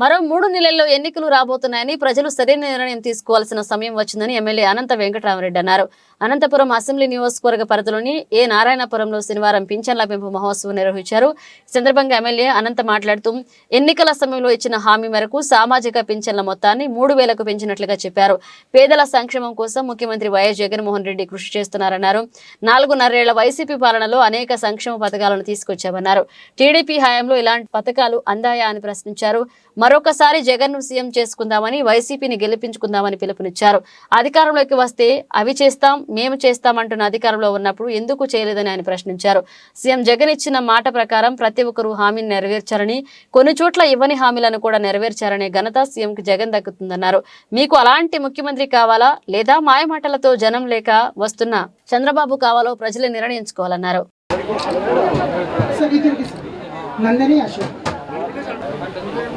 మరో 3 నెలల్లో ఎన్నికలు రాబోతున్నాయని ప్రజలు సరైన నిర్ణయం తీసుకోవాల్సిన సమయం వచ్చిందని ఎమ్మెల్యే అనంత వెంకటరామరెడ్డి అన్నారు. అనంతపురం అసెంబ్లీ నియోజకవర్గ పరిధిలోని ఏ నారాయణపురంలో శనివారం పింఛన్ల పెంపు మహోత్సవం నిర్వహించారు. ఈ సందర్భంగా ఎమ్మెల్యే అనంత మాట్లాడుతూ ఎన్నికల సమయంలో ఇచ్చిన హామీ మేరకు సామాజిక పింఛన్ల మొత్తాన్ని 3,000కు పెంచినట్లుగా చెప్పారు. పేదల సంక్షేమం కోసం ముఖ్యమంత్రి వైఎస్ జగన్మోహన్ రెడ్డి కృషి చేస్తున్నారన్నారు. 4.5 ఏళ్ల వైసీపీ పాలనలో అనేక సంక్షేమ పథకాలను తీసుకొచ్చామన్నారు. టీడీపీ హయాంలో ఇలాంటి పథకాలు అందాయా అని ప్రశ్నించారు. మరొకసారి జగన్ను సీఎం చేసుకుందామని వైసీపీని గెలిపించుకుందామని పిలుపునిచ్చారు. అధికారంలోకి వస్తే అవి చేస్తాం మేము చేస్తామంటున్న అధికారంలో ఉన్నప్పుడు ఎందుకు చేయలేదని ఆయన ప్రశ్నించారు. సీఎం జగన్ ఇచ్చిన మాట ప్రకారం ప్రతి ఒక్కరూ హామీని నెరవేర్చారని, కొన్ని చోట్ల ఇవ్వని హామీలను కూడా నెరవేర్చారనే ఘనత సీఎంకి జగన్ దక్కుతుందన్నారు. మీకు అలాంటి ముఖ్యమంత్రి కావాలా లేదా మాయమాటలతో జనం లేక వస్తున్న చంద్రబాబు కావాలో ప్రజలే నిర్ణయించుకోవాలన్నారు.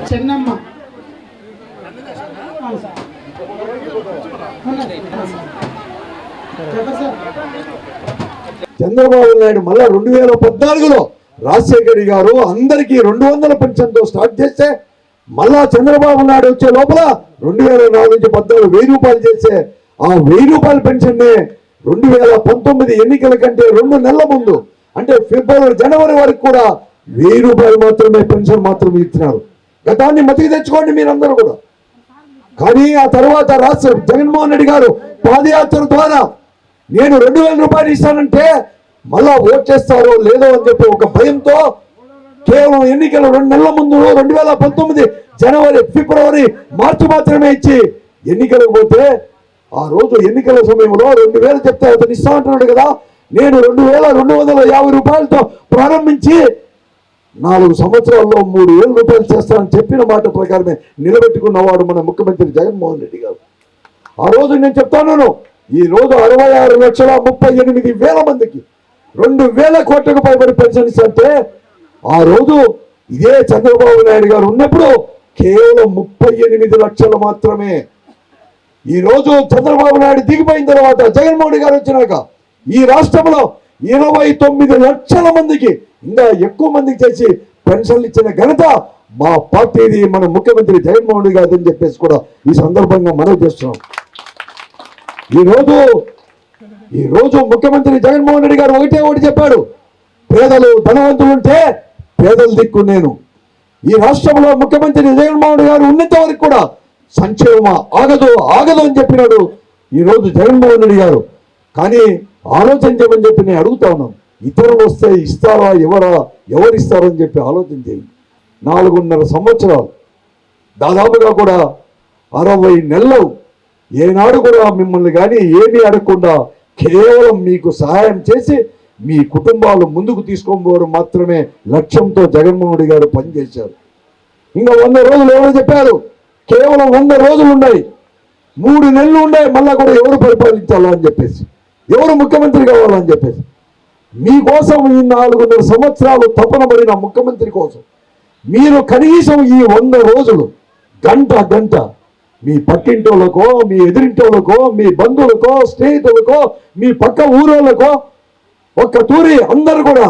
చెన్నమ్మ చంద్రబాబు నాయుడు మళ్ళా 2014లో రాజశేఖర్ గారు అందరికీ 200 పెన్షన్తో స్టార్ట్ చేస్తే మళ్ళా చంద్రబాబు నాయుడు వచ్చే లోపల 2004 నుంచి 14 1000 రూపాయలు చేస్తే ఆ 1000 రూపాయల పెన్షన్ 2019 ఎన్నికల కంటే 2 నెలల ముందు అంటే జనవరి వరకు కూడా 1000 రూపాయలు మాత్రమే పెన్షన్ మాత్రమే ఇచ్చినారు. గతాన్ని మతికి తెచ్చుకోండి మీరందరూ కూడా. కానీ ఆ తర్వాత రాష్ట్ర జగన్మోహన్ రెడ్డి గారు పాదయాత్ర ద్వారా నేను 2,000 రూపాయలు ఇస్తానంటే మళ్ళా ఓట్ చేస్తారో లేదో అని చెప్పి ఒక భయంతో కేవలం ఎన్నికలు 2 నెలల ముందు 2019 జనవరి ఫిబ్రవరి మార్చి మాత్రమే ఇచ్చి ఎన్నికలకు పోతే ఆ రోజు ఎన్నికల సమయంలో 2,000 చెప్తే అతను ఇస్తా అంటున్నాడు కదా, నేను 2,250 రూపాయలతో ప్రారంభించి 4 సంవత్సరాల్లో 3,000 రూపాయలు చేస్తానని చెప్పిన మాట ప్రకారమే నిలబెట్టుకున్నవాడు మన ముఖ్యమంత్రి జగన్మోహన్ రెడ్డి గారు. ఆ రోజు నేను చెప్తాను, ఈ రోజు 66,38,000 మందికి 2,000 కోట్లకు పైబడి పెన్షన్ ఇస్తే ఆ రోజు ఇదే చంద్రబాబు నాయుడు గారు ఉన్నప్పుడు కేవలం 38 లక్షలు మాత్రమే. ఈ రోజు చంద్రబాబు నాయుడు దిగిపోయిన తర్వాత జగన్మోహన్ గారు వచ్చినాక ఈ రాష్ట్రంలో 29 లక్షల మందికి ఇంకా ఎక్కువ మందికి చేసి పెన్షన్లు ఇచ్చిన ఘనత మా పార్టీది, మన ముఖ్యమంత్రి జగన్మోహన్ రెడ్డి గారు అని చెప్పేసి కూడా ఈ సందర్భంగా మనవి చేస్తున్నాం. ఈ రోజు ముఖ్యమంత్రి జగన్మోహన్ రెడ్డి గారు ఒకటి చెప్పాడు, పేదలు ధనవంతులు ఉంటే పేదల దిక్కు నేను. ఈ రాష్ట్రంలో ముఖ్యమంత్రి జగన్మోహన్ రెడ్డి గారు ఉన్నంత వరకు కూడా సంక్షేమ ఆగదు అని చెప్పినాడు ఈ రోజు జగన్మోహన్ రెడ్డి గారు. కానీ ఆలోచన చేయమని చెప్పి నేను అడుగుతా ఉన్నాను, ఇతరులు వస్తే ఇస్తారా ఎవరు ఇస్తారని చెప్పి ఆలోచన చేయండి. 4.5 సంవత్సరాలు దాదాపుగా కూడా 60 నెలలు ఏనాడు కూడా మిమ్మల్ని కానీ ఏమీ అడగకుండా కేవలం మీకు సహాయం చేసి మీ కుటుంబాలు ముందుకు తీసుకోబోవడం మాత్రమే లక్ష్యంతో జగన్మోహన్ రెడ్డి గారు పనిచేశారు. ఇంకా 100 రోజులు ఎవరు చెప్పారు, కేవలం 100 రోజులు ఉన్నాయి, 3 నెలలు ఉన్నాయి, మళ్ళా కూడా ఎవరు పరిపాలించాలా అని చెప్పేసి, ఎవరు ముఖ్యమంత్రి కావాలని చెప్పేసి. మీకోసం ఈ 4.5 సంవత్సరాలు తపన పడిన ముఖ్యమంత్రి కోసం మీరు కనీసం ఈ 100 రోజులు గంట మీ పక్కింటోళ్ళకో మీ ఎదురింటోళ్ళకో మీ బంధువులకో స్నేహితులకో మీ పక్క ఊరోళ్ళకో ఒక్క తూరి అందరూ కూడా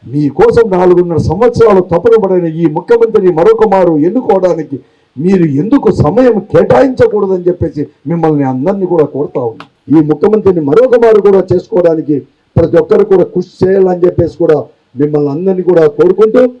మీకోసం 4.5 సంవత్సరాలు తపన పడిన ఈ ముఖ్యమంత్రిని మరొక మారు ఎన్నుకోవడానికి మీరు ఎందుకు సమయం కేటాయించకూడదని చెప్పేసి మిమ్మల్ని అందరినీ కూడా కోరుతా ఉన్నాం. ఈ ముఖ్యమంత్రిని మరొక మారు కూడా చేసుకోవడానికి ప్రతి ఒక్కరు కూడా కృషి చేయాలని చెప్పేసి కూడా మిమ్మల్ని అందరినీ కూడా కోరుకుంటూ